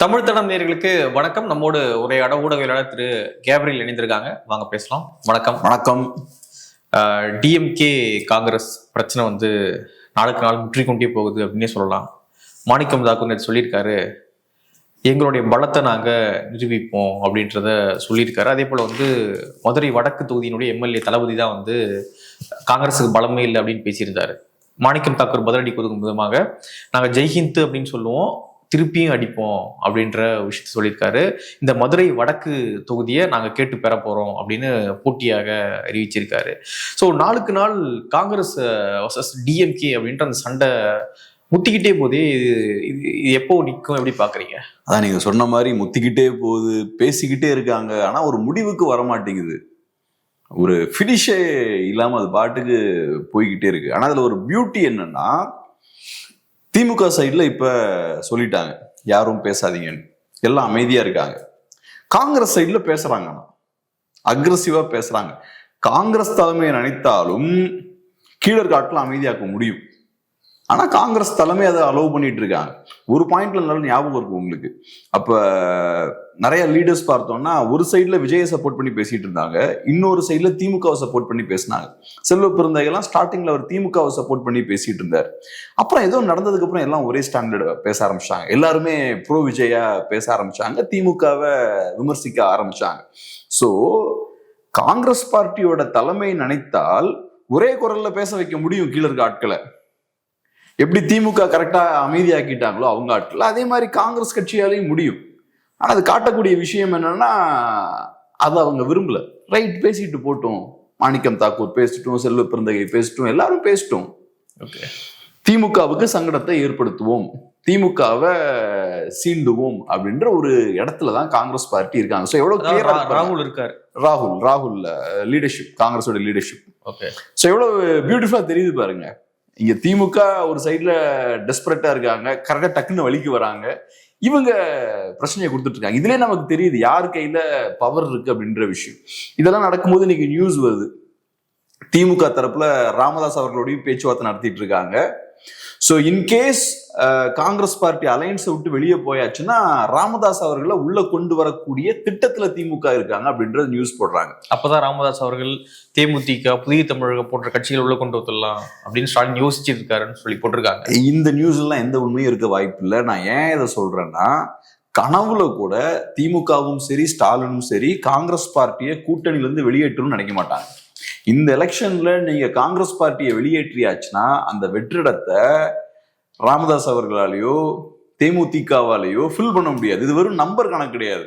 தமிழ் தடம் நேயர்களுக்கு வணக்கம். நம்மோடு உரையாட ஊடகவியலாளர் திரு கேப்ரியல் இணைந்திருக்காங்க. வாங்க பேசலாம். வணக்கம். வணக்கம். டிஎம்கே காங்கிரஸ் பிரச்சனை நாளுக்கு நாள் முற்றிக்கொண்டே போகுது அப்படின்னே சொல்லலாம். மாணிக்கம் தாக்கூர் நேற்று சொல்லியிருக்காரு, எங்களுடைய பலத்தை நாங்கள் நிரூபிப்போம் அப்படின்றத சொல்லியிருக்காரு. அதே போல் மதுரை வடக்கு தொகுதியினுடைய எம்எல்ஏ தளபதி தான் காங்கிரஸுக்கு பலமே இல்லை அப்படின்னு பேசியிருந்தாரு. மாணிக்கம் தாக்கூர் பதிலடி கொடுக்கும் விதமாக நாங்கள் ஜெய்ஹிந்த் அப்படின்னு சொல்லுவோம், திருப்பியும் அடிப்போம் அப்படின்ற விஷயத்த சொல்லியிருக்காரு. இந்த மதுரை வடக்கு தொகுதியை நாங்கள் கேட்டு பெற போறோம் அப்படின்னு போட்டியாக அறிவிச்சிருக்காரு. ஸோ நாளுக்கு நாள் காங்கிரஸ் வர்சஸ் டிஎம்கே அப்படின்ற அந்த சண்டை முத்திக்கிட்டே போதே, இது எப்போ நிற்கும், எப்படி பாக்குறீங்க? அதான் நீங்க சொன்ன மாதிரி முத்திக்கிட்டே போகுது, பேசிக்கிட்டே இருக்காங்க, ஆனா ஒரு முடிவுக்கு வர மாட்டேங்குது. ஒரு ஃபினிஷே இல்லாம அது பாட்டுக்கு போய்கிட்டே இருக்கு. ஆனா அதுல ஒரு பியூட்டி என்னன்னா, திமுக சைட்ல இப்ப சொல்லிட்டாங்க யாரும் பேசாதீங்கன்னு, எல்லாம் அமைதியா இருக்காங்க. காங்கிரஸ் சைட்ல பேசுறாங்க, அக்ரெசிவா பேசுறாங்க. காங்கிரஸ் தலைமையை நினைத்தாலும் கீழர் காட்டுல அமைதியாக்க முடியும். ஆனா காங்கிரஸ் தலைமை அதை அலோவ் பண்ணிட்டு இருக்காங்க. ஒரு பாயிண்ட்ல நல்ல ஞாபகம் இருக்கும் உங்களுக்கு. அப்ப நிறைய லீடர்ஸ் பார்த்தோம்னா, ஒரு சைட்ல விஜயை சப்போர்ட் பண்ணி பேசிட்டு இருந்தாங்க, இன்னொரு சைட்ல திமுகவை சப்போர்ட் பண்ணி பேசினாங்க. செல்வ பெருந்தகைலாம் ஸ்டார்டிங்ல அவர் திமுகவை சப்போர்ட் பண்ணி பேசிட்டு இருந்தார். அப்புறம் ஏதோ நடந்ததுக்கு அப்புறம் எல்லாம் ஒரே ஸ்டாண்டர்ட் பேச ஆரம்பிச்சாங்க. எல்லாருமே ப்ரோ விஜயா பேச ஆரம்பிச்சாங்க, திமுகவை விமர்சிக்க ஆரம்பிச்சாங்க. சோ காங்கிரஸ் பார்ட்டியோட தலைமை நினைத்தால் ஒரே குரல்ல பேச வைக்க முடியும் கீழருக்கு ஆட்களை. எப்படி திமுக கரெக்டா அமைதியாக்கிட்டாங்களோ அவங்க ஆட்கள், அதே மாதிரி காங்கிரஸ் கட்சியாலையும் முடியும். ஆனா அது காட்டக்கூடிய விஷயம் என்னன்னா, அதை அவங்க விரும்பல. ரைட், பேசிட்டு போட்டோம், மாணிக்கம் தாக்கூர் பேசிட்டோம், செல்வ பெருந்தகை பேசிட்டோம், எல்லாரும் பேசிட்டோம். திமுகவுக்கு சங்கடத்தை ஏற்படுத்துவோம், திமுகவை சீண்டுவோம் அப்படின்ற ஒரு இடத்துலதான் காங்கிரஸ் பார்ட்டி இருக்காங்க. ஸோ எவ்வளவு ராகுல் இருக்காரு, ராகுல் லீடர்ஷிப், காங்கிரஸோட லீடர்ஷிப். ஸோ எவ்வளவு பியூட்டிஃபுல்லா தெரியுது பாருங்க. இங்க திமுக ஒரு சைட்ல டெஸ்பரேட்டா இருக்காங்க, கரெக்டா டக்குன்னு வழிக்கு வராங்க, இவங்க பிரச்சனையை கொடுத்துட்டு இருக்காங்க. இதுலயே நமக்கு தெரியுது யார் கையில பவர் இருக்கு அப்படின்ற விஷயம். இதெல்லாம் நடக்கும்போது இன்னைக்கு நியூஸ் வருது, திமுக தரப்புல ராமதாஸ் அவர்களோடையும் பேச்சுவார்த்தை நடத்திட்டு இருக்காங்க. ஸோ இன்கேஸ் காங்கிரஸ் பார்ட்டி அலையன்ஸை விட்டு வெளியே போயாச்சுன்னா ராமதாஸ் அவர்களை உள்ள கொண்டு வரக்கூடிய திட்டத்துல திமுக இருக்காங்க அப்படின்றது நியூஸ் போடுறாங்க. அப்பதான் ராமதாஸ் அவர்கள் தேமுதிக, புதிய தமிழகம் போன்ற கட்சிகள் உள்ள கொண்டு வரலாம் அப்படின்னு ஸ்டாலின் யோசிச்சுட்டு இருக்காருன்னு சொல்லி போட்டிருக்காங்க. இந்த நியூஸ் எல்லாம் எந்த உண்மையும் இருக்க வாய்ப்பு இல்லை. நான் ஏன் இதை சொல்றேன்னா, கனவுல கூட திமுகவும் சரி ஸ்டாலினும் சரி காங்கிரஸ் பார்ட்டியை கூட்டணியிலிருந்து வெளியேற்றணும்னு நினைக்க மாட்டாங்க. இந்த எலெக்ஷன்ல நீங்க காங்கிரஸ் பார்ட்டியை வெளியேற்றியாச்சுன்னா அந்த வெற்றிடத்தை ராமதாஸ் அவர்களாலேயோ தேமுதிகவாலேயோ ஃபில் பண்ண முடியாது. இது வெறும் நம்பர் கணக்கு கிடையாது.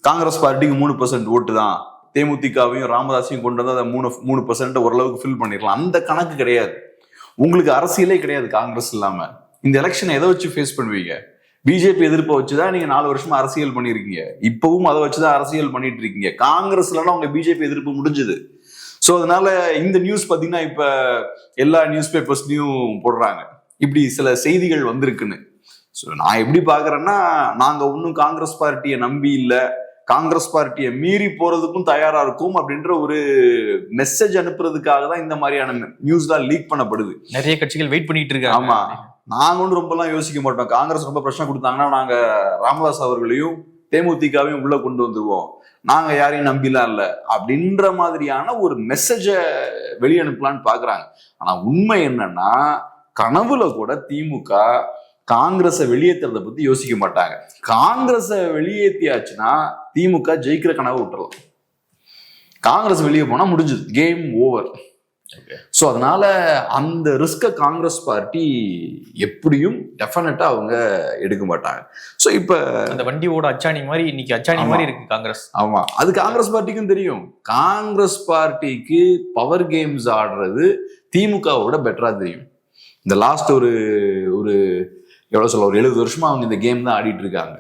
காங்கிரஸ் பார்ட்டிக்கு 3% ஓட்டு தான், தேமுதிகவையும் ராமதாஸையும் கொண்டு வந்து அதை 3% ஓரளவுக்கு ஃபில் பண்ணிடலாம், அந்த கணக்கு கிடையாது. உங்களுக்கு அரசியலே கிடையாது காங்கிரஸ் இல்லாம. இந்த எலெக்ஷனை எதை வச்சு ஃபேஸ் பண்ணுவீங்க? பிஜேபி எதிர்ப்பை வச்சுதான் நீங்க 4 வருஷமா அரசியல் பண்ணிருக்கீங்க, இப்பவும் அதை வச்சுதான் அரசியல் பண்ணிட்டு இருக்கீங்க. காங்கிரஸ்லாம் உங்க பிஜேபி எதிர்ப்பு முடிஞ்சது. ஸோ அதனால இந்த நியூஸ் பார்த்தீங்கன்னா இப்ப எல்லா நியூஸ் பேப்பர்ஸ்லயும் போடுறாங்க, இப்படி சில செய்திகள் வந்திருக்குன்னு. ஸோ நான் எப்படி பாக்குறேன்னா, நாங்க ஒன்றும் காங்கிரஸ் பார்ட்டியை நம்பி இல்லை, காங்கிரஸ் பார்ட்டியை மீறி போறதுக்கும் தயாரா இருக்கும் அப்படின்ற ஒரு மெசேஜ் அனுப்புறதுக்காக தான் இந்த மாதிரியான நியூஸ்லாம் லீக் பண்ணப்படுது. நிறைய கட்சிகள் வெயிட் பண்ணிட்டு இருக்காங்க. ஆமா, நாங்க ஒன்றும் ரொம்பலாம் யோசிக்க மாட்டோம். காங்கிரஸ் ரொம்ப பிரச்சனை கொடுத்தாங்கன்னா நாங்க ராமதாஸ் அவர்களையும் தேமுதிகவையும் உள்ள கொண்டு வந்துருவோம், நாங்க யாரையும் நம்பிலாம் இல்லை அப்படின்ற மாதிரியான ஒரு மெசேஜ வெளியனுப்பலான்னு பாக்குறாங்க. ஆனா உண்மை என்னன்னா, கனவுல கூட திமுக காங்கிரஸை வெளியேற்றுறத பத்தி யோசிக்க மாட்டாங்க. காங்கிரஸை வெளியேற்றியாச்சுன்னா திமுக ஜெயிக்கிற கனவு விட்டுறலாம். காங்கிரஸ் வெளியே போனா முடிஞ்சது, கேம் ஓவர். ஸோ அதனால அந்த ரிஸ்கை காங்கிரஸ் பார்ட்டி எப்படியும் டெஃபினட்டா அவங்க எடுக்க மாட்டாங்க. ஸோ இப்ப அந்த வண்டியோட அச்சாணி மாதிரி இன்னைக்கு அச்சாணி மாதிரி இருக்கு காங்கிரஸ். ஆமா, அது காங்கிரஸ் பார்ட்டிக்கும் தெரியும். காங்கிரஸ் பார்ட்டிக்கு பவர் கேம்ஸ் ஆடுறது திமுகவோட பெட்டரா தெரியும். இந்த லாஸ்ட் ஒரு எவ்வளவு சொல்ல, ஒரு 70 வருஷமா அவங்க இந்த கேம் தான் ஆடிட்டு இருக்காங்க.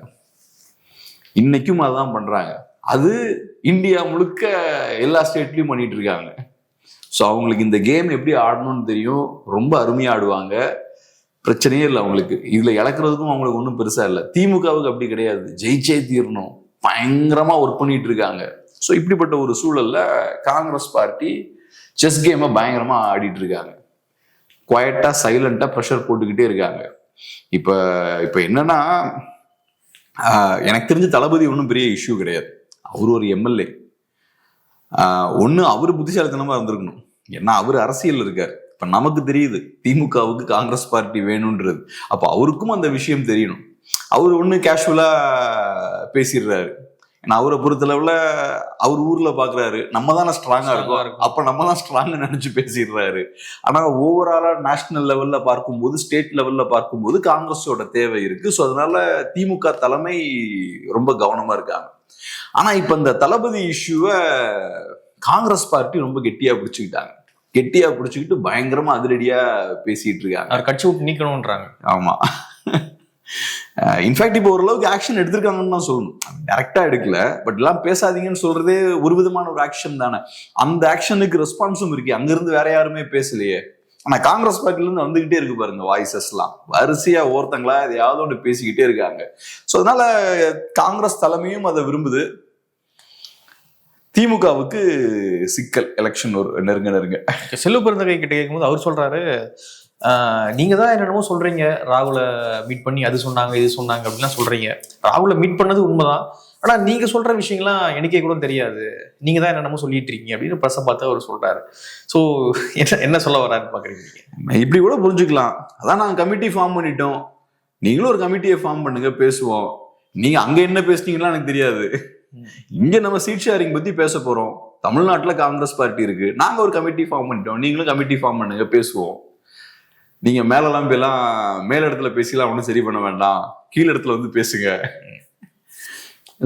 இன்னைக்கும் அதான் பண்றாங்க. அது இந்தியா முழுக்க எல்லா ஸ்டேட்லயும் பண்ணிட்டு இருக்காங்க. ஸோ அவங்களுக்கு இந்த கேம் எப்படி ஆடணும்னு தெரியும், ரொம்ப அருமையா ஆடுவாங்க, பிரச்சனையே இல்லை அவங்களுக்கு. இதுல இழக்கிறதுக்கும் அவங்களுக்கு ஒன்றும் பெருசா இல்லை. திமுகவுக்கு அப்படி கிடையாது, ஜெயிச்சே தீரணும், பயங்கரமா ஒர்க் பண்ணிட்டு இருக்காங்க. ஸோ இப்படிப்பட்ட ஒரு சூழல்ல காங்கிரஸ் பார்ட்டி செஸ் கேமை பயங்கரமா ஆடிட்டு இருக்காங்க. குவாய்ட்டா சைலண்டா ப்ரெஷர் போட்டுக்கிட்டே இருக்காங்க. இப்ப என்னன்னா, எனக்கு தெரிஞ்ச தளபதி ஒன்றும் பெரிய இஷ்யூ கிடையாது. அவர் ஒரு எம்எல்ஏ. ஒன்று அவர் புத்திசாலித்தனமா இருந்திருக்கணும். ஏன்னா அவர் அரசியல் இருக்கார். இப்ப நமக்கு தெரியுது திமுகவுக்கு காங்கிரஸ் பார்ட்டி வேணும்ன்றது. அப்ப அவருக்கும் அந்த விஷயம் தெரியணும். அவர் ஒண்ணு கேஷுவலா பேசிடுறாரு. ஏன்னா அவரை பொறுத்தளவுல அவர் ஊர்ல பாக்குறாரு நம்ம தானே ஸ்ட்ராங்கா இருக்கும், அப்ப நம்ம தான் ஸ்ட்ராங்கா நினைச்சு பேசிடுறாரு. ஆனா ஓவராலா நேஷனல் லெவல்ல பார்க்கும்போது, ஸ்டேட் லெவல்ல பார்க்கும்போது காங்கிரஸோட தேவை இருக்கு. ஸோ அதனால திமுக தலைமை ரொம்ப கவனமா இருக்காங்க. ஆனா இப்ப இந்த தளபதி இஷ்யூவை காங்கிரஸ் பார்ட்டி ரொம்ப கெட்டியா பிடிச்சுக்கிட்டாங்க. கெட்டியா பிடிச்சுக்கிட்டு பயங்கரமா அதிரடியா பேசிட்டு இருக்காங்க. அவர் கட்சி விட்டு நீக்கணும்ன்றாங்க. ஆமா, இன்ஃபேக்ட் இப்போ ஓரளவுக்கு ஆக்ஷன் எடுத்திருக்காங்கன்னு தான் சொல்லணும். டைரக்டா எடுக்கல, பட் எல்லாம் பேசாதீங்கன்னு சொல்றதே ஒரு விதமான ஒரு ஆக்ஷன் தானே. அந்த ஆக்ஷனுக்கு ரெஸ்பான்ஸும் இருக்கு. அங்கிருந்து வேற யாருமே பேசலையே. ஆனா காங்கிரஸ் பார்ட்டில இருந்து வந்துகிட்டே இருக்கு பாருங்க வாய்ஸஸ் எல்லாம். வரிசையா ஒருத்தங்களா எதையாவது ஒன்று பேசிக்கிட்டே இருக்காங்க. ஸோ அதனால காங்கிரஸ் தலைமையும் அதை விரும்புது. திமுகவுக்கு சிக்கல் எலெக்ஷன் ஒரு நெருங்க. செல்வ பெருந்தகை கிட்ட கேட்கும்போது அவர் சொல்றாரு, நீங்க தான் என்னென்னமோ சொல்றீங்க, ராகுலை மீட் பண்ணி அது சொன்னாங்க இது சொன்னாங்க அப்படின்லாம் சொல்றீங்க. ராகுலை மீட் பண்ணது உண்மைதான், ஆனா நீங்க சொல்ற விஷயங்கள்லாம் எனக்கே கூட தெரியாது, நீங்க தான் என்னென்னமோ சொல்லிட்டு இருக்கீங்க அப்படின்னு பிரச பார்த்து அவர் சொல்றாரு. ஸோ என்ன சொல்ல வர்றாருன்னு பாக்குறீங்க? இப்படி கூட புரிஞ்சுக்கலாம். அதான் நாங்க கமிட்டி ஃபார்ம் பண்ணிட்டோம், நீங்களும் ஒரு கமிட்டியை ஃபார்ம் பண்ணுங்க, பேசுவோம். நீங்க அங்க என்ன பேசுனீங்களா எனக்கு தெரியாது. இங்க நம்ம சீட் ஷேரிங் பத்தி பேச போறோம். தமிழ்நாட்டுல காங்கிரஸ் பார்ட்டி இருக்கு, நாங்க ஒரு கமிட்டி ஃபார்ம் பண்ணிட்டோம், நீங்களும் கமிட்டி ஃபார்ம் பண்ணுங்க, பேசுவோம். நீங்க மேலெல்லாம் போயெல்லாம் மேல இடத்துல பேசிலாம் ஒன்றும் சரி பண்ண வேண்டாம், கீழ இடத்துல வந்து பேசுங்க.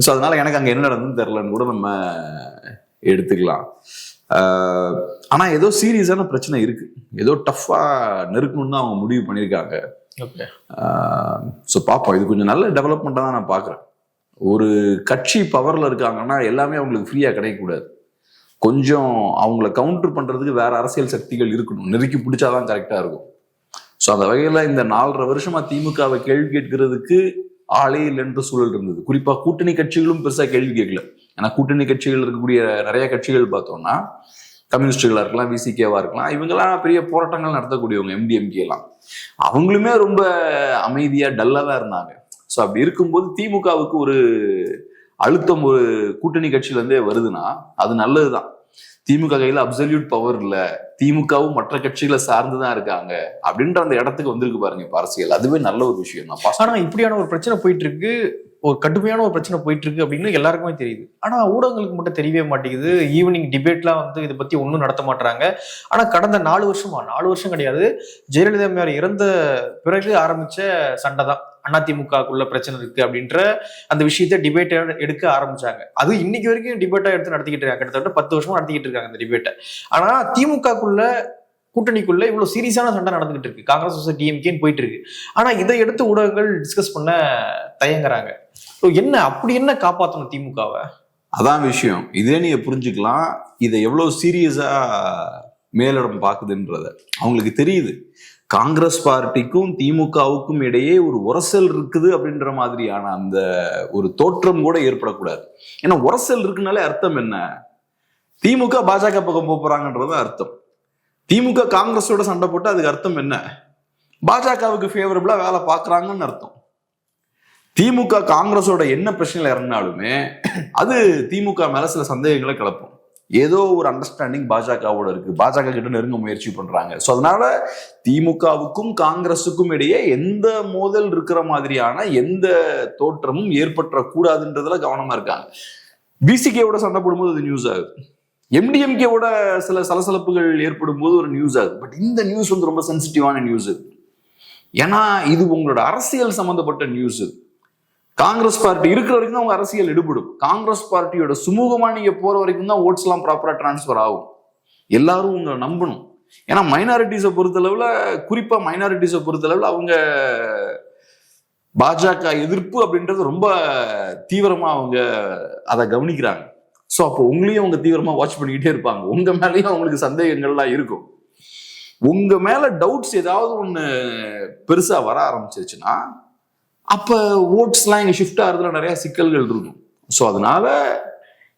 ஸோ அதனால எனக்கு அங்க என்ன நடந்ததுன்னு தெரியலன்னு கூட நம்ம எடுத்துக்கலாம். ஆனா ஏதோ சீரியஸான பிரச்சனை இருக்கு, ஏதோ டஃப்பா நெருக்கணும்னு தான் அவங்க முடிவு பண்ணியிருக்காங்க. ஸோ பார்ப்போம். இது கொஞ்சம் நல்ல டெவலப்மெண்ட்டாக தான் நான் பார்க்குறேன். ஒரு கட்சி பவர்ல இருக்காங்கன்னா எல்லாமே அவங்களுக்கு ஃப்ரீயா கிடைக்கக்கூடாது. கொஞ்சம் அவங்கள கவுண்டர் பண்றதுக்கு வேற அரசியல் சக்திகள் இருக்கணும், நெருக்கி பிடிச்சாதான் கரெக்டா இருக்கும். ஸோ அந்த வகையில இந்த 4.5 வருஷமா திமுகவை கேள்வி கேட்கறதுக்கு ஆளே இல்லைன்ற சூழல் இருந்தது. குறிப்பா கூட்டணி கட்சிகளும் பெருசா கேள்வி கேட்கல. ஏன்னா கூட்டணி கட்சிகள் இருக்கக்கூடிய நிறைய கட்சிகள் பார்த்தோம்னா கம்யூனிஸ்டுகளா இருக்கலாம், விசிகேவா இருக்கலாம், இவங்கெல்லாம் பெரிய போராட்டங்கள் நடத்தக்கூடியவங்க, எம்டிஎம்கே எல்லாம். அவங்களுமே ரொம்ப அமைதியா டல்லா தான் இருந்தாங்க. ஸோ அப்படி இருக்கும்போது திமுகவுக்கு ஒரு அழுத்தம் ஒரு கூட்டணி கட்சியில இருந்தே வருதுன்னா அது நல்லதுதான். திமுக கையில அப்சல்யூட் பவர் இல்ல, திமுகவும் மற்ற கட்சிகளை சார்ந்துதான் இருக்காங்க அப்படின்ற அந்த இடத்துக்கு வந்திருக்கு பாருங்க இப்ப அரசியல். அதுவே நல்ல ஒரு விஷயம் தான். ஆனா இப்படியான ஒரு பிரச்சனை போயிட்டு இருக்கு, ஒரு கடுமையான ஒரு பிரச்சனை போயிட்டு இருக்கு அப்படின்னு எல்லாருக்குமே தெரியுது. ஆனா ஊடகங்களுக்கு மட்டும் தெரியவே மாட்டேங்குது. ஈவினிங் டிபேட்லாம் வந்து இதை பத்தி ஒன்றும் நடத்த மாட்டாங்க. ஆனா கடந்த 4 வருஷம் கிடையாது, ஜெயலலிதா அம்மையார் இறந்த பிறகு ஆரம்பிச்ச சண்டை தான் அதிமுகக்குள்ள பிரச்சனை இருக்கு அப்படின்ற அந்த விஷயத்த டிபேட்டா எடுக்க ஆரம்பிச்சாங்க. அது இன்னைக்கு வரைக்கும் டிபேட்டா எடுத்து நடத்திக்கிட்டு இருக்காங்க. கிட்டத்தட்ட 10 வருஷமா நடத்திக்கிட்டு இருக்காங்க இந்த டிபேட்டை. ஆனா திமுகக்குள்ள கூட்டணிக்குள்ள இவ்வளவு சீரியஸான சண்டை நடந்துகிட்டு இருக்கு, காங்கிரஸ் டிஎம்கேன்னு போயிட்டு இருக்கு. ஆனா இதை எடுத்து ஊடகங்கள் டிஸ்கஸ் பண்ண தயங்குறாங்க. அப்படி என்ன காப்பாற்றணும் திமுகவை? அதான் விஷயம். இதே நீங்க புரிஞ்சுக்கலாம், இதை எவ்வளவு சீரியஸா மேலிடம் பாக்குதுன்றத. அவங்களுக்கு தெரியுது காங்கிரஸ் பார்ட்டிக்கும் திமுகவுக்கும் இடையே ஒரு உரசல் இருக்குது அப்படின்ற மாதிரியான அந்த ஒரு தோற்றம் கூட ஏற்படக்கூடாது. ஏன்னா உரசல் இருக்குனாலே அர்த்தம் என்ன? திமுக பாஜக பக்கம் போறாங்கன்றது அர்த்தம். திமுக காங்கிரஸோட சண்டை போட்டு அதுக்கு அர்த்தம் என்ன? பாஜகவுக்கு ஃபேவரபிளா வேலை பார்க்கறாங்கன்னு அர்த்தம். திமுக காங்கிரஸோட என்ன பிரச்சனையில இறங்கினாலுமே அது திமுக மேல சில சந்தேகங்களை கிளப்பும். ஏதோ ஒரு அண்டர்ஸ்டாண்டிங் பாஜகவோட இருக்கு, பாஜக கிட்ட நெருங்க முயற்சி பண்றாங்க. ஸோ அதனால திமுகவுக்கும் காங்கிரஸுக்கும் இடையே எந்த மோதல் இருக்கிற மாதிரியான எந்த தோற்றமும் ஏற்பட்ட கூடாதுன்றதுல கவனமா இருக்காங்க. பிசிகேவோட சண்டை போடும்போது அது நியூஸ் ஆகுது, எம்டிஎம்கேவோட சில சலசலப்புகள் ஏற்படும் போது ஒரு நியூஸ் ஆகுது. பட் இந்த நியூஸ் வந்து ரொம்ப சென்சிட்டிவான நியூஸ். ஏன்னா இது உங்களோட அரசியல் சம்பந்தப்பட்ட நியூஸ். காங்கிரஸ் பார்ட்டி இருக்கிற வரைக்கும் தான் உங்க அரசியல் எடுபடும். காங்கிரஸ் பார்ட்டியோட சுமூகமா நீங்க போற வரைக்கும் தான் ஓட்ஸ் எல்லாம் ப்ராப்பரா டிரான்ஸ்பர் ஆகும். எல்லாரும் உங்களை நம்பணும். ஏன்னா மைனாரிட்டிஸை பொறுத்தளவுல, குறிப்பா மைனாரிட்டிஸை பொறுத்தளவுல அவங்க பாஜக எதிர்ப்பு அப்படின்றது ரொம்ப தீவிரமா அவங்க அதை கவனிக்கிறாங்க. ஸோ அப்போ உங்களையும் அவங்க தீவிரமா வாட்ச் பண்ணிக்கிட்டே இருப்பாங்க. உங்க மேலேயும் அவங்களுக்கு சந்தேகங்கள்லாம் இருக்கும். உங்க மேல டவுட்ஸ் ஏதாவது ஒண்ணு பெருசா வர ஆரம்பிச்சிருச்சுன்னா அப்ப ஓட்ஸ்லாம் இங்க ஷிஃப்ட் ஆகிறதுல நிறைய சிக்கல்கள் இருக்கும். ஸோ அதனால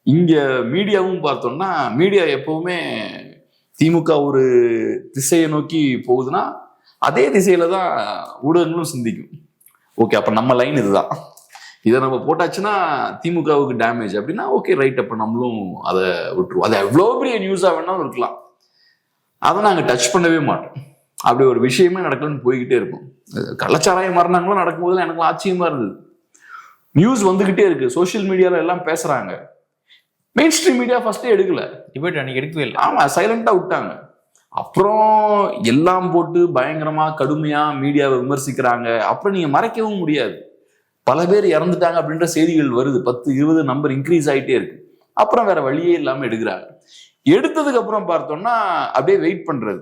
இங்க மீடியாவும் பார்த்தோம்னா, மீடியா எப்பவுமே திமுக ஒரு திசையை நோக்கி போகுதுன்னா அதே திசையில தான் ஊடகங்களும் சிந்திக்கும். ஓகே, அப்ப நம்ம லைன் இதுதான், இதை நம்ம போட்டாச்சுன்னா திமுகவுக்கு டேமேஜ் அப்படின்னா ஓகே ரைட், அப்ப நம்மளும் அதை விட்டுருவோம். அது எவ்வளோ பெரிய நியூஸா வேணாலும் இருக்கலாம், அதை நாங்க டச் பண்ணவே மாட்டோம். அப்படி ஒரு விஷயமே நடக்கலன்னு போய்கிட்டே இருக்கும். கள்ளச்சாராயம் மரணங்களும் நடக்கும்போது எனக்கு ஆச்சரியமா இருந்தது. நியூஸ் வந்துகிட்டே இருக்கு, சோசியல் மீடியால எல்லாம் பேசுறாங்க, மெயின் ஸ்ட்ரீம் மீடியா ஃபர்ஸ்டே எடுக்கல, டிபேட் அன்னைக்கு எடுக்கவே இல்லை. ஆமா, சைலண்டா விட்டாங்க. அப்புறம் எல்லாம் போட்டு பயங்கரமா கடுமையா மீடியாவை விமர்சிக்கிறாங்க. அப்புறம் நீங்க மறைக்கவும் முடியாது, பல பேர் இறந்துட்டாங்க அப்படின்ற செய்திகள் வருது, 10-20 நம்பர் இன்க்ரீஸ் ஆகிட்டே இருக்கு. அப்புறம் வேற வழியே இல்லாம எடுக்கிறாங்க. எடுத்ததுக்கு அப்புறம் பார்த்தோம்னா அப்படியே வெயிட் பண்றது,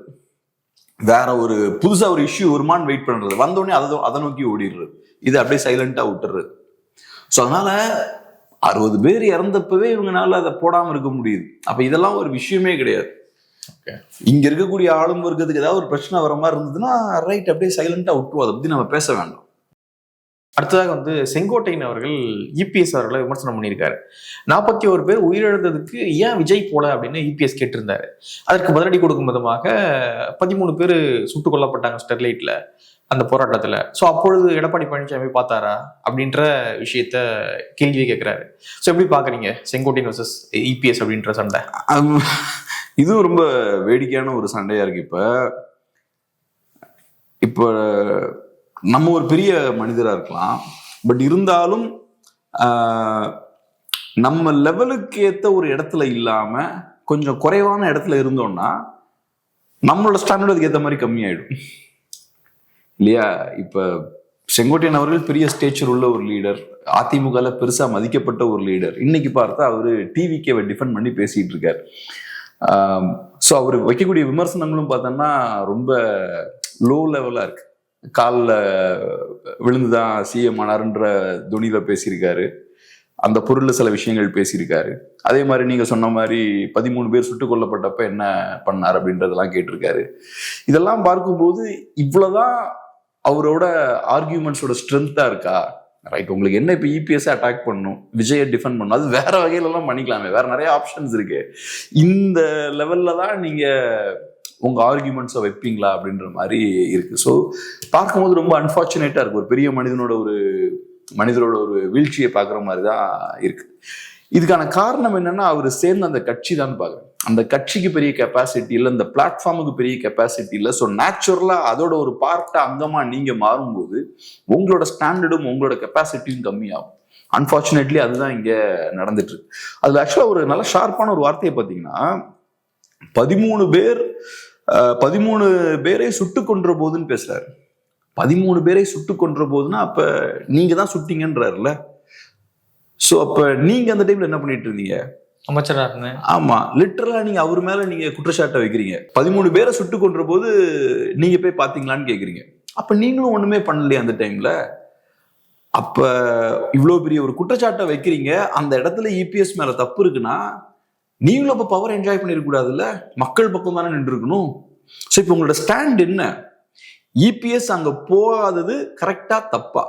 வேற ஒரு புதுசா ஒரு இஷ்யூ வருமானு வெயிட் பண்றது, வந்தோடனே அதை நோக்கி ஓடிடுறது, இது அப்படியே சைலண்டா விட்டுறது. ஸோ அதனால 60 பேர் இறந்தப்பவே இவங்கனால அதை போடாம இருக்க முடியுது. அப்ப இதெல்லாம் ஒரு விஷயமே கிடையாது. இங்க இருக்கக்கூடிய ஆளும் வர்க்கத்துக்கு ஏதாவது ஒரு பிரச்சனை வர மாதிரி இருந்ததுன்னா ரைட், அப்படியே சைலண்டா விட்டுருவோம், அதை பத்தி நம்ம பேச வேண்டாம். அடுத்ததாக வந்து செங்கோட்டையன் அவர்கள் இபிஎஸ் அவர்களை விமர்சனம் பண்ணியிருக்காரு. 41 பேர் உயிரிழந்ததுக்கு ஏன் விஜய் போல அப்படின்னு இபிஎஸ் கேட்டிருந்தாரு. அதற்கு பதிலடி கொடுக்கும் விதமாக 13 பேர் சுட்டுக் கொல்லப்பட்டாங்க ஸ்டெர்லைட்ல அந்த போராட்டத்துல. ஸோ அப்பொழுது எடப்பாடி பழனிசாமி பார்த்தாரா அப்படின்ற விஷயத்த கேள்வியை கேட்கிறாரு. ஸோ எப்படி பாக்குறீங்க செங்கோட்டையன் வர்சஸ் இபிஎஸ் அப்படின்ற சண்டை? இதுவும் ரொம்ப வேடிக்கையான ஒரு சண்டையா இருக்கு. இப்ப நம்ம ஒரு பெரிய மனிதரா இருக்கலாம், பட் இருந்தாலும் நம்ம லெவலுக்கு ஏத்த ஒரு இடத்துல இல்லாம கொஞ்சம் குறைவான இடத்துல இருந்தோம்னா நம்மளோட ஸ்டாண்டர்ட் அதுக்கு ஏற்ற மாதிரி கம்மியாயிடும் இல்லையா? இப்ப செங்கோட்டையன் அவர்கள் பெரிய ஸ்டேச்சர் உள்ள ஒரு லீடர், அதிமுகல பெருசா மதிக்கப்பட்ட ஒரு லீடர். இன்னைக்கு பார்த்தா அவரு டிவிகேவை டிஃபெண்ட் பண்ணி பேசிட்டு இருக்காரு. ஸோ அவர் வைக்கக்கூடிய விமர்சனங்களும் பார்த்தோம்னா ரொம்ப லோ லெவலா இருக்கு. காலில் விழுந்துதான் சிஎம் ஆனாருன்ற துணியில பேசியிருக்காரு, அந்த பொருளில் சில விஷயங்கள் பேசியிருக்காரு. அதே மாதிரி நீங்க சொன்ன மாதிரி 13 பேர் சுட்டுக் கொல்லப்பட்டப்ப என்ன பண்ணார் அப்படின்றதெல்லாம் கேட்டிருக்காரு. இதெல்லாம் பார்க்கும்போது இவ்வளவுதான் அவரோட ஆர்கியூமெண்ட்ஸோட ஸ்ட்ரென்த்தா இருக்கா? ரைட், உங்களுக்கு என்ன இப்போ இபிஎஸ் அட்டாக் பண்ணணும், விஜயை டிஃபெண்ட் பண்ணணும், அது வேற வகையில எல்லாம் பண்ணிக்கலாமே, வேற நிறைய ஆப்ஷன்ஸ் இருக்கு. இந்த லெவல்ல தான் நீங்க உங்க ஆர்கியூமெண்ட்ஸை வைப்பீங்களா அப்படின்ற மாதிரி இருக்கு. ஸோ பார்க்கும்போது ரொம்ப அன்பார்ச்சுனேட்டா இருக்கு. ஒரு பெரிய மனிதரோட ஒரு வீழ்ச்சியை பார்க்குற மாதிரி தான் இருக்கு. இதுக்கான காரணம் என்னன்னா அவர் சேர்ந்த அந்த கட்சி தான் பார்க்குறேன். அந்த கட்சிக்கு பெரிய கெப்பாசிட்டி இல்லை, இந்த பிளாட்ஃபார்முக்கு பெரிய கெப்பாசிட்டி இல்லை. ஸோ நேச்சுரலா அதோட ஒரு பார்ட்டா அங்கமா நீங்க மாறும்போது உங்களோட ஸ்டாண்டர்டும் உங்களோட கெப்பாசிட்டியும் கம்மியாகும். அன்பார்ச்சுனேட்லி அதுதான் இங்க நடந்துட்டு இருக்கு. அதுல ஆக்சுவலா ஒரு நல்ல ஷார்ப்பான ஒரு வார்த்தையை பார்த்தீங்கன்னா 13 பேரை சுட்டு கொன்ற போதுன்னு பேசுறாரு. 13 பேரை சுட்டு கொன்ற போதுன்னா அப்ப நீங்க தான் சுட்டீங்கன்றாருல. சோ அப்ப நீங்க அந்த டைம்ல என்ன பண்ணிட்டு இருந்தீங்க? அமைச்சரா. ஆமா, லிட்டரலா நீங்க அவர் மேல நீங்க குற்றச்சாட்டை வைக்கிறீங்க. 13 பேரை சுட்டு கொன்ற போது நீங்க போய் பாத்தீங்களான்னு கேக்குறீங்க. அப்ப நீங்களும் ஒண்ணுமே பண்ணலையே அந்த டைம்ல. அப்ப இவ்வளவு பெரிய ஒரு குற்றச்சாட்டை வைக்கிறீங்க, அந்த இடத்துல இபிஎஸ் மேல தப்பு இருக்குன்னா நீங்களும் அப்ப பவர் என்ஜாய் பண்ணிருக்க கூடாதுல்ல, மக்கள் பக்கம் தானே நின்று இருக்கணும். சோ இப்ப உங்களோட ஸ்டாண்ட் என்ன? இபிஎஸ் அங்க போகாதது கரெக்டா தப்பா?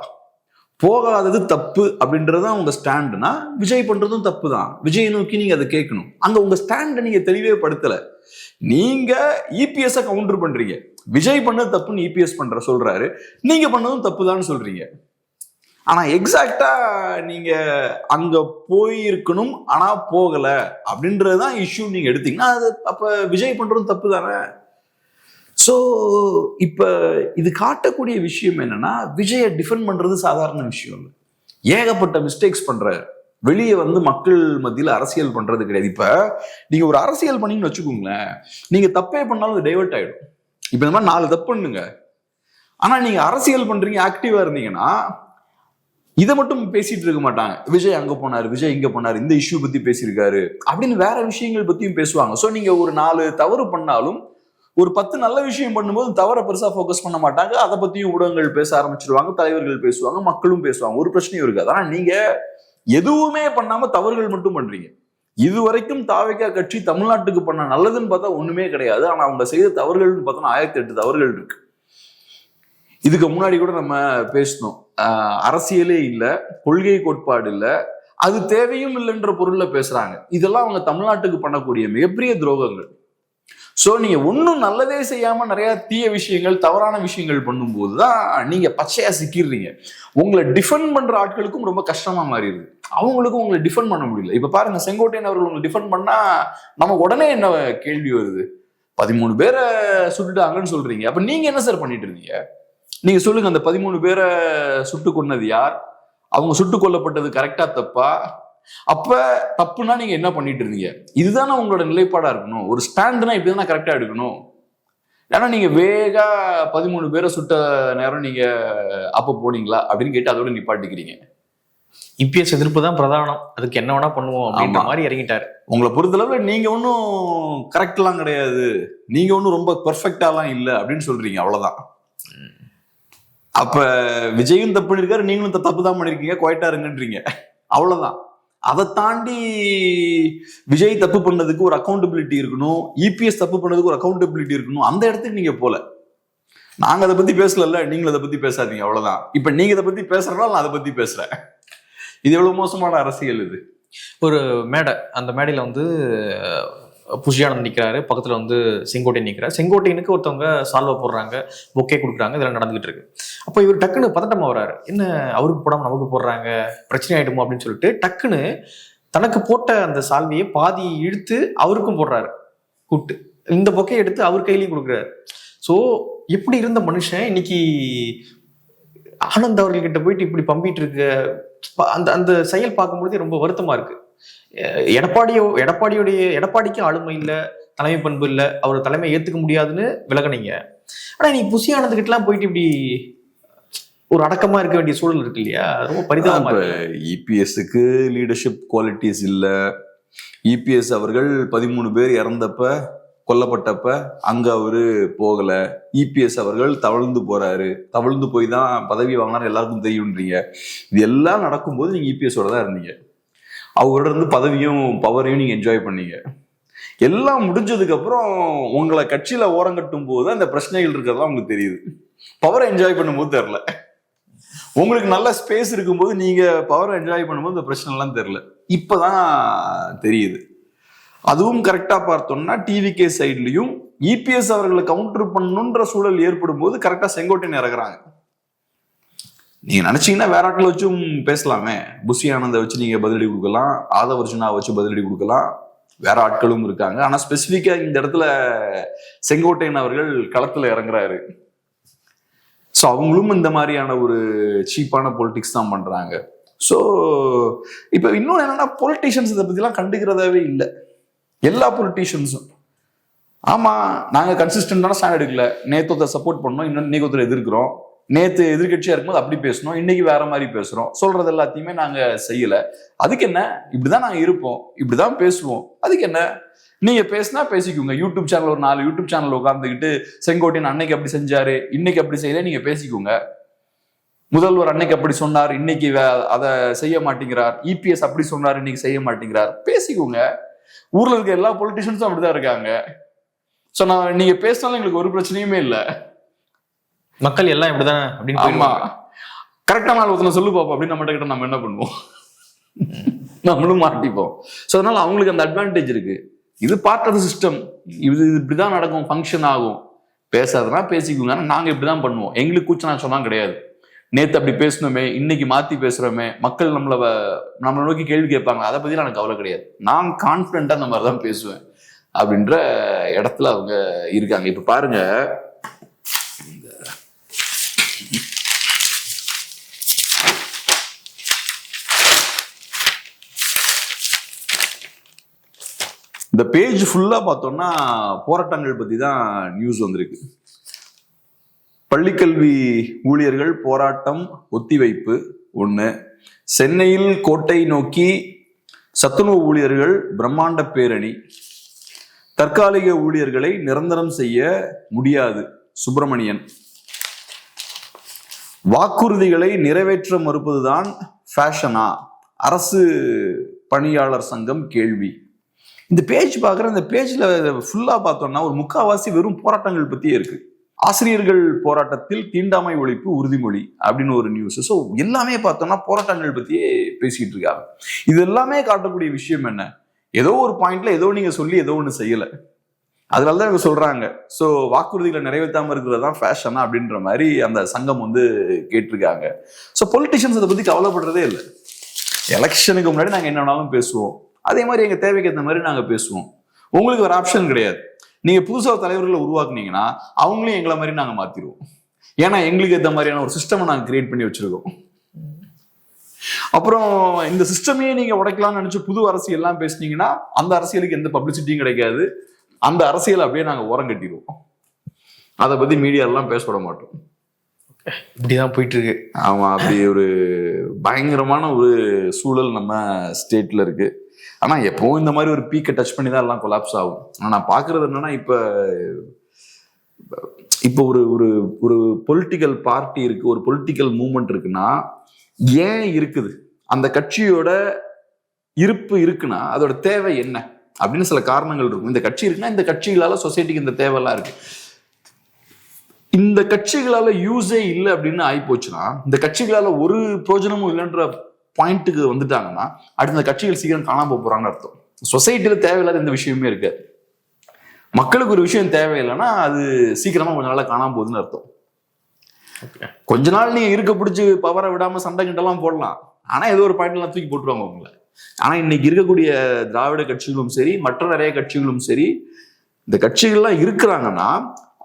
போகாதது தப்பு அப்படின்றதான் உங்க ஸ்டாண்டுனா விஜய் பண்றதும் தப்பு தான். விஜய் நோக்கி நீங்க அதை கேட்கணும். அங்க உங்க ஸ்டாண்ட நீங்க தெளிவே படுத்தல. நீங்க இபிஎஸ் கவுண்டர் பண்றீங்க, விஜய் பண்ணது தப்புன்னு இபிஎஸ் சொல்றாரு, நீங்க பண்ணதும் தப்புதான்னு சொல்றீங்க. ஆனா எக்ஸாக்டா நீங்க அங்க போயிருக்கணும் ஆனா போகல அப்படின்றதுதான் இஷ்யூ நீங்க எடுத்தீங்கன்னா அது அப்ப விஜய் பண்றதும் தப்பு தானே. ஸோ இப்ப இது காட்டக்கூடிய விஷயம் என்னன்னா விஜயை டிஃபெண்ட் பண்றது சாதாரண விஷயம் இல்லை, ஏகப்பட்ட மிஸ்டேக்ஸ் பண்றாரு. வெளியே வந்து மக்கள் மத்தியில் அரசியல் பண்றது கிடையாது. இப்ப நீங்க ஒரு அரசியல் பண்ணீங்கன்னு வச்சுக்கோங்களேன், நீங்க தப்பே பண்ணாலும் அது டைவர்ட் ஆயிடும். இப்ப இந்த மாதிரி 4 தப்பு பண்ணுங்க, ஆனா நீங்க அரசியல் பண்றீங்க, ஆக்டிவா இருந்தீங்கன்னா இதை மட்டும் பேசிட்டு இருக்க மாட்டாங்க. விஜய் அங்க போனாரு, விஜய் இங்க போனாரு, இந்த இஷ்யூ பத்தி பேசியிருக்காரு அப்படின்னு வேற விஷயங்கள் பத்தியும் பேசுவாங்க. ஸோ நீங்க ஒரு 4 தவறு பண்ணாலும் ஒரு 10 நல்ல விஷயம் பண்ணும்போது தவற பெருசா ஃபோக்கஸ் பண்ண மாட்டாங்க. அதை பத்தியும் ஊடகங்கள் பேச ஆரம்பிச்சிருவாங்க, தலைவர்கள் பேசுவாங்க, மக்களும் பேசுவாங்க, ஒரு பிரச்சனையும் இருக்காது. ஆனா நீங்க எதுவுமே பண்ணாம தவறுகள் மட்டும் பண்றீங்க. இதுவரைக்கும் தாவேகா கட்சி தமிழ்நாட்டுக்கு பண்ண நல்லதுன்னு பார்த்தா ஒண்ணுமே கிடையாது. ஆனா அவங்க செய்த தவறுகள்னு பார்த்தோம்னா 1008 தவறுகள் இருக்கு. இதுக்கு முன்னாடி கூட நம்ம பேசணும், அரசியலே இல்லை, கொள்கை கோட்பாடு இல்லை, அது தேவையும் இல்லைன்ற பொருள்ல பேசுறாங்க. இதெல்லாம் அவங்க தமிழ்நாட்டுக்கு பண்ணக்கூடிய மிகப்பெரிய துரோகங்கள். ஸோ நீங்க ஒன்றும் நல்லதே செய்யாம நிறைய தீய விஷயங்கள் தவறான விஷயங்கள் பண்ணும்போது தான் நீங்க பச்சையா சிக்கிடுறீங்க. உங்களை டிஃபெண்ட் பண்ற ஆட்களுக்கும் ரொம்ப கஷ்டமா மாறிடுது. அவங்களுக்கும் உங்களை டிஃபெண்ட் பண்ண முடியல. இப்ப பாருங்க, செங்கோட்டையன் அவர்கள் உங்களை டிஃபெண்ட் பண்ணா நமக்கு உடனே என்ன கேள்வி வருது? 13 பேரை சுட்டுட்டாங்கன்னு சொல்றீங்க, அப்ப நீங்க என்ன சார் பண்ணிட்டு இருந்தீங்க? நீங்க சொல்லுங்க, அந்த 13 பேரை சுட்டு கொன்னது யார்? அவங்க சுட்டு கொல்லப்பட்டது கரெக்டா தப்பா? அப்ப தப்புனா நீங்க என்ன பண்ணிட்டு இருந்தீங்க? இதுதானே உங்களோட நிலைப்பாடா இருக்கணும். ஒரு ஸ்டாண்ட்னா இப்படிதான் கரெக்டா எடுக்கணும். ஏன்னா நீங்க வேகா 13 பேரை சுட்ட நேரம் நீங்க அப்ப போனீங்களா அப்படின்னு கேட்டு அதோட நிப்பாட்டிக்கிறீங்க. இபிஎஸ் எதிர்ப்பு தான் பிரதானம், அதுக்கு என்ன வேணா பண்ணுவோம் அப்படின்ற மாதிரி இறங்கிட்டாரு. உங்களை பொறுத்தளவுல நீங்க ஒன்னும் கரெக்ட்லாம் கிடையாது, நீங்க ஒன்னும் ரொம்ப பெர்ஃபெக்டாலாம் இல்லை அப்படின்னு சொல்றீங்க, அவ்வளவுதான். அப்ப விஜயும் தப்பு பண்ணிருக்காரு, நீங்களும் தப்பு தான் பண்ணிருக்கீங்க, குவைட்டா இருங்கன்றீங்க, அவ்வளவுதான். அதை தாண்டி விஜய் தப்பு பண்ணதுக்கு ஒரு அக்கௌண்டபிலிட்டி இருக்கணும், இபிஎஸ் தப்பு பண்ணதுக்கு ஒரு அக்கௌண்டபிலிட்டி இருக்கணும். அந்த இடத்துக்கு நீங்க போல. நாங்க அதை பத்தி பேசல, நீங்களும் அதை பத்தி பேசாதீங்க, அவ்வளவுதான். இப்ப நீங்க இதை பத்தி பேசுறதுனால நான் அதை பத்தி பேசுறேன். இது எவ்வளவு மோசமான அரசியல் இது. ஒரு மேடை, அந்த மேடையில வந்து புஷியானந்த் நிற்கிறாரு, பக்கத்துல வந்து செங்கோட்டையன் நிற்கிறார். செங்கோட்டையனுக்கு ஒருத்தவங்க சால்வை போடுறாங்க, பொக்கே கொடுக்குறாங்க, இதெல்லாம் நடந்துகிட்டு இருக்கு. அப்போ இவர் டக்குன்னு பதட்டமா வர்றாரு, என்ன அவருக்கு போடாம நமக்கு போடுறாங்க, பிரச்சனை ஆயிடுமோ அப்படின்னு சொல்லிட்டு டக்குன்னு தனக்கு போட்ட அந்த சால்வையை பாதி இழுத்து அவருக்கும் போடுறாரு கூட்டு. இந்த பொக்கையை எடுத்து அவர் கையிலையும் கொடுக்குறாரு. ஸோ எப்படி இருந்த மனுஷன் இன்னைக்கு ஆனந்த் அவர்கள்கிட்ட போயிட்டு இப்படி பம்பிட்டு இருக்க, அந்த அந்த செயல் பார்க்கும்போது ரொம்ப வருத்தமா இருக்கு. எடப்பாடிக்கு ஆளுமை இல்ல, தலைமை பண்பு இல்ல, அவர் தலைமை ஏத்துக்க முடியாதுன்னு விலகினீங்க. ஆனா நீ புஷி ஆனந்த்கிட்டலாம் போயிட்டு இப்படி ஒரு அடக்கமா இருக்க வேண்டிய சூழல் இருக்கு இல்லையா? ரொம்ப பரிதாபமா இருக்கு. இபிஎஸ்க்கு லீடர்ஷிப் குவாலிட்டிஸ் இல்ல. இபிஎஸ் அவர்கள் 13 பேர் இறந்தப்ப கொல்லப்பட்டப்ப அங்க அவரு போகல. இபிஎஸ் அவர்கள் தவழ்ந்து போறாரு, தவழ்ந்து போய் தான் பதவி வாங்கினாரு, எல்லாருக்கும் தெரியும்ன்றீங்க. இது எல்லாம் நடக்கும்போது நீங்க இபிஎஸோட தான் இருந்தீங்க. அவரோட இருந்து பதவியும் பவரையும் நீங்க என்ஜாய் பண்ணீங்க. எல்லாம் முடிஞ்சதுக்கு அப்புறம் உங்களை கட்சியில ஓரங்கட்டும் போது அந்த பிரச்சனைகள் இருக்கிறதெல்லாம் உங்களுக்கு தெரியுது. பவரை என்ஜாய் பண்ணும்போது தெரியல. உங்களுக்கு நல்ல ஸ்பேஸ் இருக்கும்போது நீங்க பவரை என்ஜாய் பண்ணும்போது இந்த பிரச்சனை எல்லாம் தெரியல, இப்பதான் தெரியுது. அதுவும் கரெக்டா பார்த்தோம்னா டிவிகே சைட்லயும் இபிஎஸ் அவர்களை கவுண்டர் பண்ணணுன்ற சூழல் ஏற்படும் போது கரெக்டா செங்கோட்டையன் இறக்குறாங்க. நீங்க நினைச்சீங்கன்னா வேற ஆட்களை வச்சும் பேசலாமே. புஷி ஆனந்தை வச்சு நீங்க பதிலடி கொடுக்கலாம், ஆதவர்ஜுனா வச்சு பதிலடி கொடுக்கலாம், வேற ஆட்களும் இருக்காங்க. ஆனா ஸ்பெசிபிக்கா இந்த இடத்துல செங்கோட்டையன் அவர்கள் களத்துல இறங்குறாரு. ஸோ அவங்களும் இந்த மாதிரியான ஒரு சீப்பான பொலிட்டிக்ஸ் தான் பண்றாங்க. ஸோ இப்போ இன்னொன்று என்னன்னா, பொலிட்டீஷியன்ஸ் இதை பத்திலாம் கண்டுக்கிறதாவே இல்லை. எல்லா பொலிட்டீஷியன்ஸும் ஆமா நாங்க கன்சிஸ்டன்டான ஸ்டாண்ட் எடுக்கல, நேத்து சப்போர்ட் பண்ணோம், இன்னொன்று ஒருத்தர் எதிர்க்கிறோம், நேத்து எதிர்கட்சியா இருக்கும்போது அப்படி பேசணும், இன்னைக்கு வேற மாதிரி பேசுறோம், சொல்றது எல்லாத்தையுமே நாங்க செய்யல, அதுக்கு என்ன? இப்படிதான் நாங்க இருப்போம், இப்படிதான் பேசுவோம், அதுக்கு என்ன? நீங்க பேசினா பேசிக்கோங்க. யூடியூப் சேனல் ஒரு 4 யூடியூப் சேனல் உட்கார்ந்துக்கிட்டு செங்கோட்டையன் அன்னைக்கு அப்படி செஞ்சாரு, இன்னைக்கு அப்படி செய்யல, நீங்க பேசிக்கோங்க. முதல்வர் அன்னைக்கு அப்படி சொன்னார், இன்னைக்கு அதை செய்ய மாட்டேங்கிறார், இபிஎஸ் அப்படி சொன்னார், இன்னைக்கு செய்ய மாட்டேங்கிறார், பேசிக்கோங்க. ஊர்ல இருக்க எல்லா பொலிட்டிஷியன்ஸும் அப்படிதான் இருக்காங்க. சோ நீங்க பேசினாலும் எங்களுக்கு ஒரு பிரச்சனையுமே இல்லை, மக்கள் எல்லாம் இப்படிதான் அப்படின்னு. ஆமா, கரெக்டான ஆலோசனை சொல்லு பாப்போம் அப்படின்னு நம்ம கிட்ட நம்ம என்ன பண்ணுவோம்? நம்மளும் மாட்டிப்போம். ஸோ அதனால அவங்களுக்கு அந்த அட்வான்டேஜ் இருக்கு. இது பார்ட் ஆஃப் சிஸ்டம், இது இப்படிதான் நடக்கும், ஃபங்க்ஷன் ஆகும். பேசாதனா பேசிக்கோங்க, நாங்க இப்படிதான் பண்ணுவோம், எங்களுக்கு கூச்ச நான் சொன்னா கிடையாது. நேத்து அப்படி பேசணுமே, இன்னைக்கு மாத்தி பேசுறோமே, மக்கள் நம்மளை நோக்கி கேள்வி கேட்பாங்க, அதை பத்தி எனக்கு கவலை கிடையாது, நான் கான்பிடண்டா அந்த மாதிரிதான் பேசுவேன் அப்படின்ற இடத்துல அவங்க இருக்காங்க. இப்ப பாருங்க, இந்த பேஜ் ஃபுல்லா பார்த்தோம்னா போராட்டங்கள் பத்தி தான் நியூஸ் வந்திருக்கு. பள்ளிக்கல்வி ஊழியர்கள் போராட்டம் ஒத்திவைப்பு 1, சென்னையில் கோட்டை நோக்கி சத்துணவு ஊழியர்கள் பிரம்மாண்ட பேரணி, தற்காலிக ஊழியர்களை நிரந்தரம் செய்ய முடியாது சுப்பிரமணியன், வாக்குறுதிகளை நிறைவேற்ற மறுப்பதுதான் ஃபேஷனா, அரசு பணியாளர் சங்கம் கேள்வி. இந்த பேஜ் பார்க்குற, இந்த பேஜ்ல ஃபுல்லா பார்த்தோம்னா ஒரு முக்காவாசி வெறும் போராட்டங்கள் பத்தியே இருக்கு. ஆசிரியர்கள் போராட்டத்தில் தீண்டாமை ஒழிப்பு உறுதிமொழி அப்படின்னு ஒரு நியூஸ். ஸோ எல்லாமே பார்த்தோம்னா போராட்டங்கள் பத்தியே பேசிட்டு இருக்காங்க. இது எல்லாமே காட்டக்கூடிய விஷயம் என்ன? ஏதோ ஒரு பாயிண்ட்ல ஏதோ நீங்க சொல்லி ஏதோ ஒண்ணு செய்யல, அதனாலதான் இவங்க சொல்றாங்க, ஸோ வாக்குறுதிகளை நிறைவேற்றாம இருக்கிறது தான் ஃபேஷனா அப்படின்ற மாதிரி அந்த சங்கம் வந்து கேட்டிருக்காங்க. ஸோ பொலிட்டிஷியன்ஸ் அதை பத்தி கவலைப்படுறதே இல்லை. எலெக்ஷனுக்கு முன்னாடி நாங்க என்ன வேணாலும் பேசுவோம், அதே மாதிரி எங்க தேவைக்கு ஏற்ற மாதிரி நாங்க பேசுவோம். உங்களுக்கு ஒரு ஆப்ஷன் கிடையாது. நீங்க புதுசா தலைவர்களை உருவாக்குனீங்கன்னா அவங்களையும் எங்களை மாதிரி நாங்க மாத்திடுவோம். ஏன்னா எங்களுக்கு ஏற்ற மாதிரியான ஒரு சிஸ்டமை நாங்க கிரியேட் பண்ணி வச்சிருக்கோம். அப்புறம் இந்த சிஸ்டமே நீங்க உடைக்கலாம்னு நினைச்சு புது அரசியல் எல்லாம் பேசுனீங்கன்னா அந்த அரசியலுக்கு எந்த பப்ளிசிட்டியும் கிடைக்காது. அந்த அரசியல் அப்படியே நாங்க ஓரம் கட்டிடுவோம். அதை பத்தி மீடியா எல்லாம் பேசப்பட மாட்டோம். இப்படிதான் போயிட்டு இருக்கு. ஆமா, அப்படி ஒரு பயங்கரமான ஒரு சூழல் நம்ம ஸ்டேட்ல இருக்கு. ஆனா எப்பவும் இந்த மாதிரி ஒரு பீக்கை டச் பண்ணி தான் எல்லாம் கொலாப்ஸ் ஆகும். ஆனா நான் பாக்குறது என்னன்னா, இப்போ ஒரு ஒரு ஒரு பொலிட்டிக்கல் பார்ட்டி இருக்கு, ஒரு பொலிட்டிக்கல் மூவ்மெண்ட் இருக்குன்னா ஏன் இருக்குது, அந்த கட்சியோட இருப்பு இருக்குன்னா அதோட தேவை என்ன அப்படின்னு சில காரணங்கள் இருக்கும். இந்த கட்சி இருக்குன்னா இந்த கட்சிகளால சொசைட்டிக்கு இந்த தேவையெல்லாம் இருக்கு. இந்த கட்சிகளால யூஸே இல்லை அப்படின்னு ஆகி போச்சுன்னா, இந்த கட்சிகளால ஒரு பிரோஜனமும் இல்லைன்ற பாயிண்ட்டுக்கு வந்துட்டாங்கன்னா அடுத்த இந்த கட்சிகள் சீக்கிரம் காணாம போறான்னு அர்த்தம். சொசைட்டில தேவையில்லாத எந்த விஷயமே இருக்காது. மக்களுக்கு ஒரு விஷயம் தேவையில்லைன்னா அது சீக்கிரமா கொஞ்ச நாளா காணாம போகுதுன்னு அர்த்தம். கொஞ்ச நாள் நீங்க இருக்க பிடிச்சி பவரை விடாம சண்டை கிட்டெல்லாம் போடலாம், ஆனா ஏதோ ஒரு பாயிண்ட் எல்லாம் தூக்கி போட்டுருவாங்க உங்களை. ஆனா இன்னைக்கு இருக்கக்கூடிய திராவிட கட்சிகளும் சரி, மற்ற நிறைய கட்சிகளும் சரி, இந்த கட்சிகள்லாம் இருக்கிறாங்கன்னா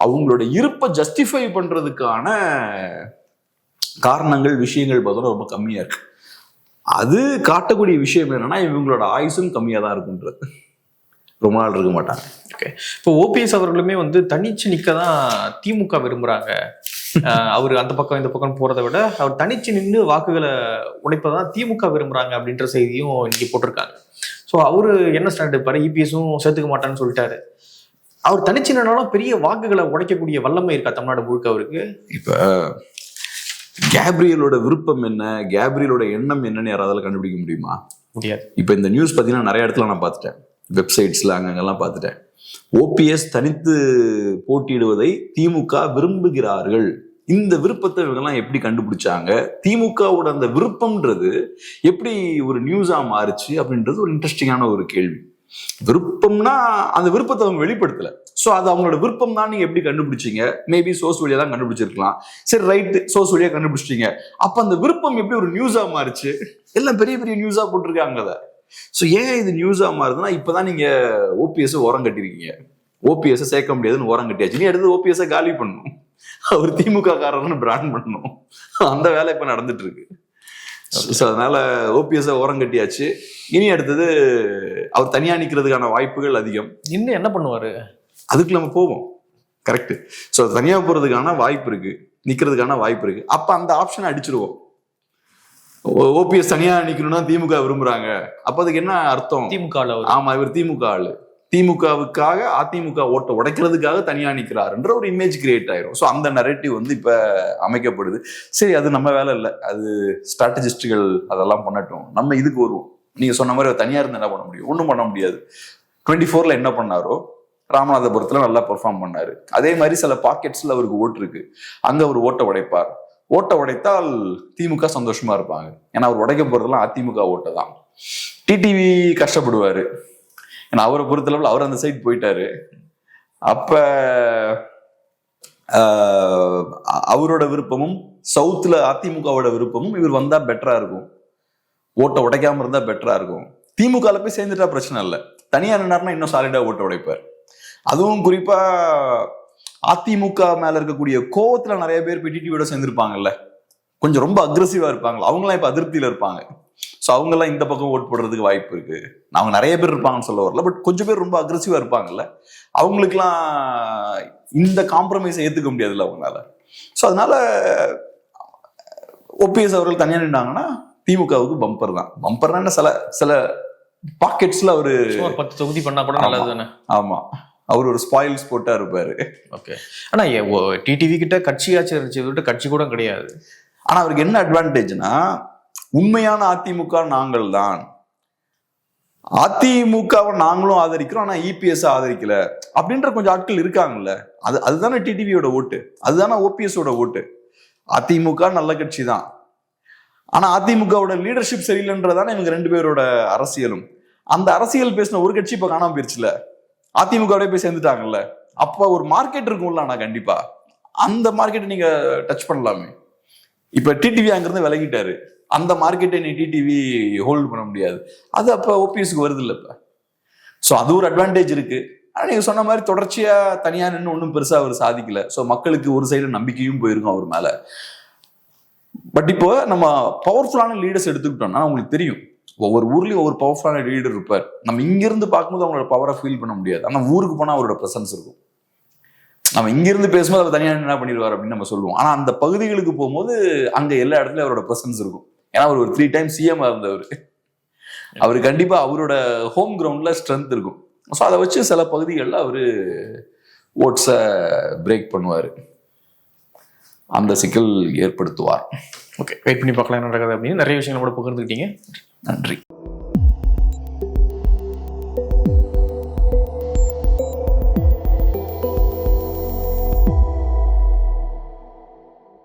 அவங்களோட இருப்பை ஜஸ்டிஃபை பண்றதுக்கான காரணங்கள், விஷயங்கள் பார்த்தோம்னா ரொம்ப கம்மியா இருக்கு. அது காட்டக்கூடிய விஷயம் என்னன்னா இவங்களோட ஆயுசும் கம்மியா தான் இருக்குன்றது. ரொம்ப நாள் இருக்க மாட்டாங்க. ஓகே, இப்போ ஓபிஎஸ் அவர்களுமே வந்து தனிச்சு நிக்க தான் திமுக விரும்புறாங்க. அவர் அந்த பக்கம் இந்த பக்கம் போறதை விட அவர் தனிச்சு நின்று வாக்குகளை உடைப்பதான் திமுக விரும்புறாங்க அப்படின்ற செய்தியும் இன்னைக்கு போட்டிருக்காங்க. ஸோ அவரு என்ன ஸ்டாண்ட் எடுப்பாரு? இபிஎஸும் சேர்த்துக்க மாட்டான்னு சொல்லிட்டாரு. அவர் தனிச்சு நின்னாலும் பெரிய வாக்குகளை உடைக்கக்கூடிய வல்லமை இருக்கா தமிழ்நாடு முழுக்க அவருக்கு? இப்ப கேப்ரியலோட விருப்பம் என்ன, கேப்ரியலோட எண்ணம் என்னன்னு யாராவது கண்டுபிடிக்க முடியுமா? முடியாது. இப்ப இந்த நியூஸ் பார்த்தீங்கன்னா நிறைய இடத்துல நான் பார்த்துட்டேன், வெப்சைட்ஸ்ல அங்கங்கெல்லாம் பார்த்துட்டேன். ஓபிஎஸ் தனித்து போட்டியிடுவதை திமுக விரும்புகிறார்கள். இந்த விருப்பத்தை இவங்கெல்லாம் எப்படி கண்டுபிடிச்சாங்க? திமுகவோட அந்த விருப்பம்ன்றது எப்படி ஒரு நியூஸா மாறுச்சு அப்படின்றது ஒரு இன்ட்ரெஸ்டிங்கான ஒரு கேள்வி. விருப்பம்னா அந்த விருப்பத்தை அவங்க வெளிப்படுத்தல. ஸோ அது அவங்களோட விருப்பம் தான் நீங்க எப்படி கண்டுபிடிச்சீங்க? மேபி சோர்ஸ் வழியா தான் கண்டுபிடிச்சிருக்கலாம். சரி, ரைட்டு, சோர்ஸ் வழியா கண்டுபிடிச்சிட்டீங்க. அப்ப அந்த விருப்பம் எப்படி ஒரு நியூஸா மாறுச்சு? எல்லாம் பெரிய பெரிய நியூஸா போட்டிருக்காங்க அதை. ஸோ ஏன் இது நியூஸா மாறுதுன்னா, இப்பதான் நீங்க ஓபிஎஸ் ஓரம் கட்டிருக்கீங்க. ஓபிஎஸ் சேர்க்க முடியாதுன்னு ஓரம் கட்டியாச்சு. நீ அடுத்து ஓபிஎஸ் காலி பண்ணணும், அவர் திமுக காரர்னு பிராண்ட் பண்ணணும். அந்த வேலை இப்ப நடந்துட்டு இருக்கு. அதனால ஓபிஎஸ் ஓரம் கட்டியாச்சு. இனி அடுத்தது அவர் தனியா நிக்கிறதுக்கான வாய்ப்புகள் அதிகம். இன்னும் என்ன பண்ணுவாரு? அதுக்கு நம்ம போவோம். கரெக்ட். ஸோ தனியா போறதுக்கான வாய்ப்பு இருக்கு, நிக்கிறதுக்கான வாய்ப்பு இருக்கு. அப்ப அந்த ஆப்ஷனை அடிச்சிருவோம். ஓபிஎஸ் தனியா நிக்கணும்னா திமுக விரும்புறாங்க. அப்ப அதுக்கு என்ன அர்த்தம்? திமுக. ஆமா, இவர் திமுக ஆளு, திமுகவுக்காக அதிமுக ஓட்டை உடைக்கிறதுக்காக தனியா நிக்கிறாருன்ற ஒரு இமேஜ் கிரியேட் ஆயிரும். ஸோ அந்த நரேட்டிவ் வந்து இப்ப அமைக்கப்படுது. சரி, அது நம்ம வேலை இல்லை, அது ஸ்ட்ராட்டஜிஸ்டுகள் அதெல்லாம் பண்ணட்டும். நம்ம இதுக்கு வருவோம். நீங்க சொன்ன மாதிரி தனியா இருந்து என்ன பண்ண முடியும்? ஒன்றும் பண்ண முடியாது. 24ல என்ன பண்ணாரோ, ராமநாதபுரத்துல நல்லா பெர்ஃபார்ம் பண்ணாரு. அதே மாதிரி சில பாக்கெட்ஸ்ல அவருக்கு ஓட்டு இருக்கு, அங்க அவர் ஓட்டை உடைப்பார். ஓட்டை உடைத்தால் திமுக சந்தோஷமா இருப்பாங்க. ஏன்னா அவர் உடைக்க போறதெல்லாம் அதிமுக ஓட்டை தான். டிடிவி கஷ்டப்படுவாரு, ஏன்னா அவரை பொறுத்தளவில் அவர் அந்த சைட் போயிட்டாரு. அப்ப அவரோட விருப்பமும் சவுத்துல அதிமுகவோட விருப்பமும் இவர் வந்தா பெட்டரா இருக்கும், ஓட்டை உடைக்காம இருந்தா பெட்டரா இருக்கும். திமுக போய் சேர்ந்துட்டா பிரச்சனை இல்லை, தனியா நின்னாருன்னா இன்னும் சாலிடா ஓட்டை உடைப்பார். அதுவும் குறிப்பா அதிமுக மேல இருக்கக்கூடிய கோவத்துல நிறைய பேர் டிடிவியோட சேர்ந்திருப்பாங்கல்ல, கொஞ்சம் ரொம்ப அக்ரெசிவா இருப்பாங்க, அவங்களாம் இப்ப அதிருப்தியில இருப்பாங்க. ஸோ அவங்கெல்லாம் இந்த பக்கம் ஓட் போடுறதுக்கு வாய்ப்பு இருக்கு. அவங்க நிறைய பேர் இருப்பாங்கன்னு சொல்ல வரல, பட் கொஞ்சம் பேர் ரொம்ப அக்ரெசிவா இருப்பாங்கல்ல, அவங்களுக்குலாம் இந்த காம்ப்ரமைஸை ஏத்துக்க முடியாதுல்ல அவங்களால. ஸோ அதனால ஓபிஎஸ் அவர்கள் தனியா நின்றாங்கன்னா திமுகவுக்கு பம்பர் தான். பம்பர்னா சில சில பாக்கெட்ஸ்ல அவரு 10 தொகுதி பண்ணா கூட நல்லது தானே. ஆமா, அவர் ஒரு ஸ்பாயில் ஸ்போர்ட்டா இருப்பாரு. ஓகே, ஆனா டிடிவி கிட்ட கட்சியாச்சு இருந்துச்சு, கட்சி கூட கிடையாது. ஆனா அவருக்கு என்ன அட்வான்டேஜ்னா, உண்மையான அதிமுக நாங்கள் தான், அதிமுகவை நாங்களும் ஆதரிக்கிறோம், ஆனா இபிஎஸ் ஆதரிக்கல அப்படின்ற கொஞ்சம் ஆட்கள் இருக்காங்கல்ல. அதுதானே டிடிவியோட ஓட்டு, அதுதானே ஓபிஎஸ் ஓட ஓட்டு. அதிமுக நல்ல கட்சி தான், ஆனா அதிமுகவோட லீடர்ஷிப் சரியில்லைன்றதானே இவங்க ரெண்டு பேரோட அரசியலும். அந்த அரசியல் பேசின ஒரு கட்சி இப்ப காணாம போயிருச்சுல, அதிமுகவோட போய் சேர்ந்துட்டாங்கல்ல, அப்ப ஒரு மார்க்கெட் இருக்கும்ல. ஆனா கண்டிப்பா அந்த மார்க்கெட்டை நீங்க டச் பண்ணலாமே. இப்ப டிடிவி அங்கிருந்து விலகிட்டாரு, அந்த மார்க்கெட்டை நீ டிடிவி ஹோல்டு பண்ண முடியாது. அது அப்ப ஓபிஎஸ்க்கு வருது இல்ல. இப்ப ஸோ அது ஒரு அட்வான்டேஜ் இருக்கு. ஆனா நீங்க சொன்ன மாதிரி தொடர்ச்சியா தனியா நின்று ஒன்றும் பெருசா அவர் சாதிக்கல. ஸோ மக்களுக்கு ஒரு சைடு நம்பிக்கையும் போயிருக்கும் அவர் மேல. பட் இப்போ நம்ம பவர்ஃபுல்லான லீடர்ஸ் எடுத்துக்கிட்டோம்னா உங்களுக்கு தெரியும், ஒவ்வொரு ஊர்லயும் ஒவ்வொரு பவர்ஃபுல்லான லீடர் இருப்பார். நம்ம இங்கிருந்து பார்க்கும்போது அவங்களோட பவரை ஃபீல் பண்ண முடியாது. ஆனா ஊருக்கு போனா அவரோட பிரசன்ஸ் இருக்கும். நம்ம இங்கிருந்து பேசும்போது அவர் தனியாக என்ன பண்ணிடுவார் அப்படின்னு நம்ம சொல்லுவோம். ஆனா அந்த பகுதிகளுக்கு போகும்போது அங்க எல்லா இடத்துலயும் அவரோட பிரசன்ஸ் இருக்கும். ஏன்னா அவர் ஒரு 3 டைம் சிஎம் இருந்தவர். அவரு கண்டிப்பா அவரோட ஹோம் கிரவுண்ட்ல ஸ்ட்ரென்த் இருக்கும். ஸோ அதை வச்சு சில பகுதிகளில் அவரு ஓட்ஸை பிரேக் பண்ணுவார், அந்த சிக்கல் ஏற்படுத்துவார். ஓகே, வெயிட் பண்ணி பார்க்கலாம் என்ன நடக்குது அப்படின்னு. நிறைய விஷயங்கள் கூட பகிர்ந்துக்கிட்டீங்க. நன்றி.